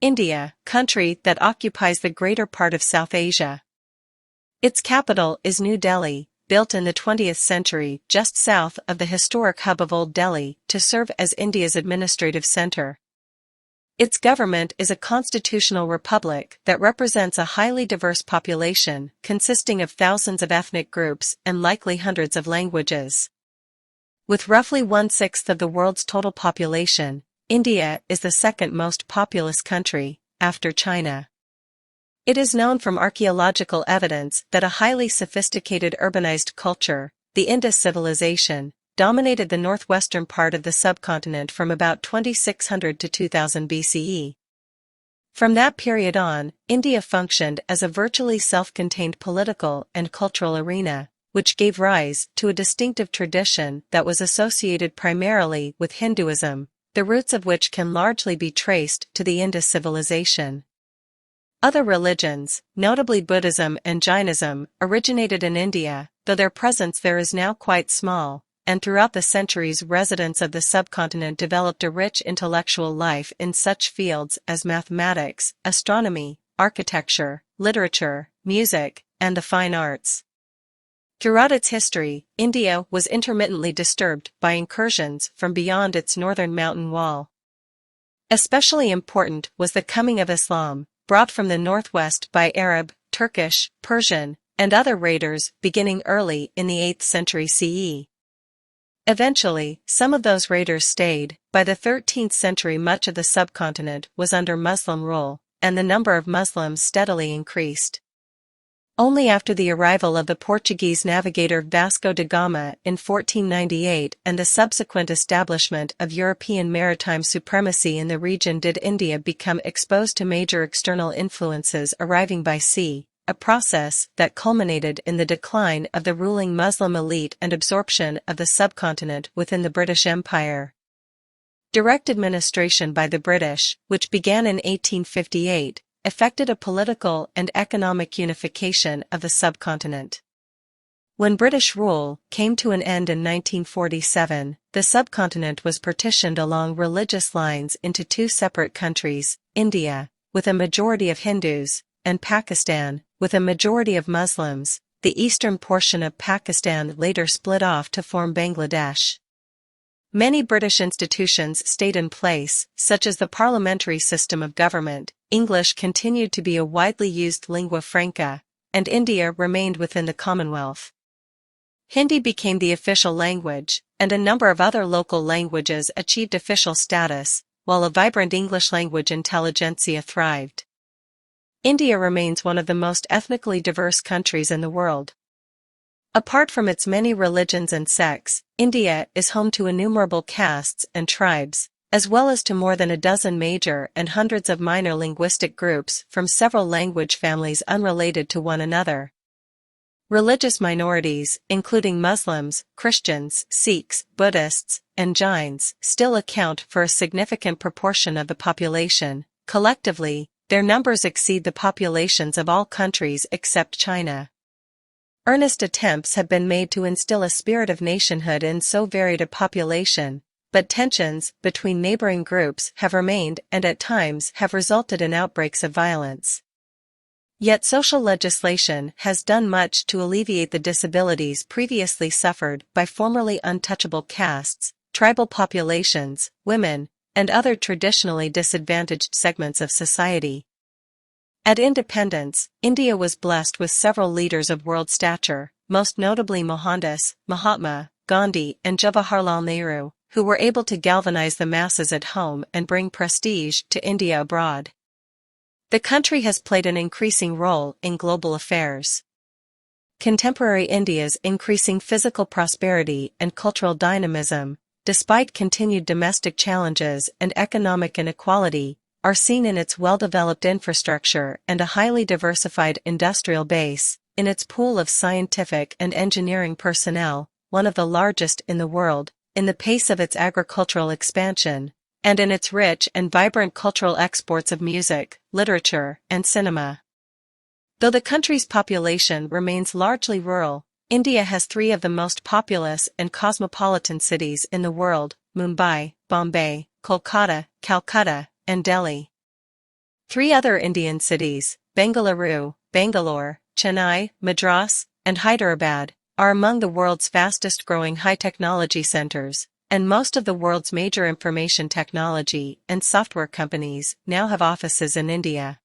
India, country that occupies the greater part of South Asia. Its capital is New Delhi, built in the 20th century just south of the historic hub of Old Delhi to serve as India's administrative center. Its government is a constitutional republic that represents a highly diverse population consisting of thousands of ethnic groups and likely hundreds of languages. With roughly 1/6 of the world's total population, India is the second most populous country, after China. It is known from archaeological evidence that a highly sophisticated urbanized culture, the Indus civilization, dominated the northwestern part of the subcontinent from about 2600 to 2000 BCE. From that period on, India functioned as a virtually self-contained political and cultural arena, which gave rise to a distinctive tradition that was associated primarily with Hinduism, the roots of which can largely be traced to the Indus civilization. Other religions, notably Buddhism and Jainism, originated in India, though their presence there is now quite small, and throughout the centuries residents of the subcontinent developed a rich intellectual life in such fields as mathematics, astronomy, architecture, literature, music, and the fine arts. Throughout its history, India was intermittently disturbed by incursions from beyond its northern mountain wall. Especially important was the coming of Islam, brought from the northwest by Arab, Turkish, Persian, and other raiders beginning early in the 8th century CE. Eventually, some of those raiders stayed. By the 13th century much of the subcontinent was under Muslim rule, and the number of Muslims steadily increased. Only after the arrival of the Portuguese navigator Vasco da Gama in 1498 and the subsequent establishment of European maritime supremacy in the region did India become exposed to major external influences arriving by sea, a process that culminated in the decline of the ruling Muslim elite and absorption of the subcontinent within the British Empire. Direct administration by the British, which began in 1858, effected a political and economic unification of the subcontinent. When British rule came to an end in 1947, the subcontinent was partitioned along religious lines into two separate countries, India, with a majority of Hindus, and Pakistan, with a majority of Muslims. The eastern portion of Pakistan later split off to form Bangladesh. Many British institutions stayed in place, such as the parliamentary system of government. English continued to be a widely used lingua franca, and India remained within the Commonwealth. Hindi became the official language, and a number of other local languages achieved official status, while a vibrant English language intelligentsia thrived. India remains one of the most ethnically diverse countries in the world. Apart from its many religions and sects, India is home to innumerable castes and tribes, as well as to more than a dozen major and hundreds of minor linguistic groups from several language families unrelated to one another. Religious minorities, including Muslims, Christians, Sikhs, Buddhists, and Jains, still account for a significant proportion of the population. Collectively, their numbers exceed the populations of all countries except China. Earnest attempts have been made to instill a spirit of nationhood in so varied a population, but tensions between neighboring groups have remained and at times have resulted in outbreaks of violence. Yet social legislation has done much to alleviate the disabilities previously suffered by formerly untouchable castes, tribal populations, women, and other traditionally disadvantaged segments of society. At independence, India was blessed with several leaders of world stature, most notably Mohandas, Mahatma, Gandhi, and Jawaharlal Nehru, who were able to galvanize the masses at home and bring prestige to India abroad. The country has played an increasing role in global affairs. Contemporary India's increasing physical prosperity and cultural dynamism, despite continued domestic challenges and economic inequality, are seen in its well-developed infrastructure and a highly diversified industrial base, in its pool of scientific and engineering personnel, one of the largest in the world, in the pace of its agricultural expansion, and in its rich and vibrant cultural exports of music, literature, and cinema. Though the country's population remains largely rural, India has three of the most populous and cosmopolitan cities in the world: Mumbai, Bombay, Kolkata, Calcutta, and Delhi. Three other Indian cities, Bengaluru, Bangalore, Chennai, Madras, and Hyderabad, are among the world's fastest-growing high-technology centers, and most of the world's major information technology and software companies now have offices in India.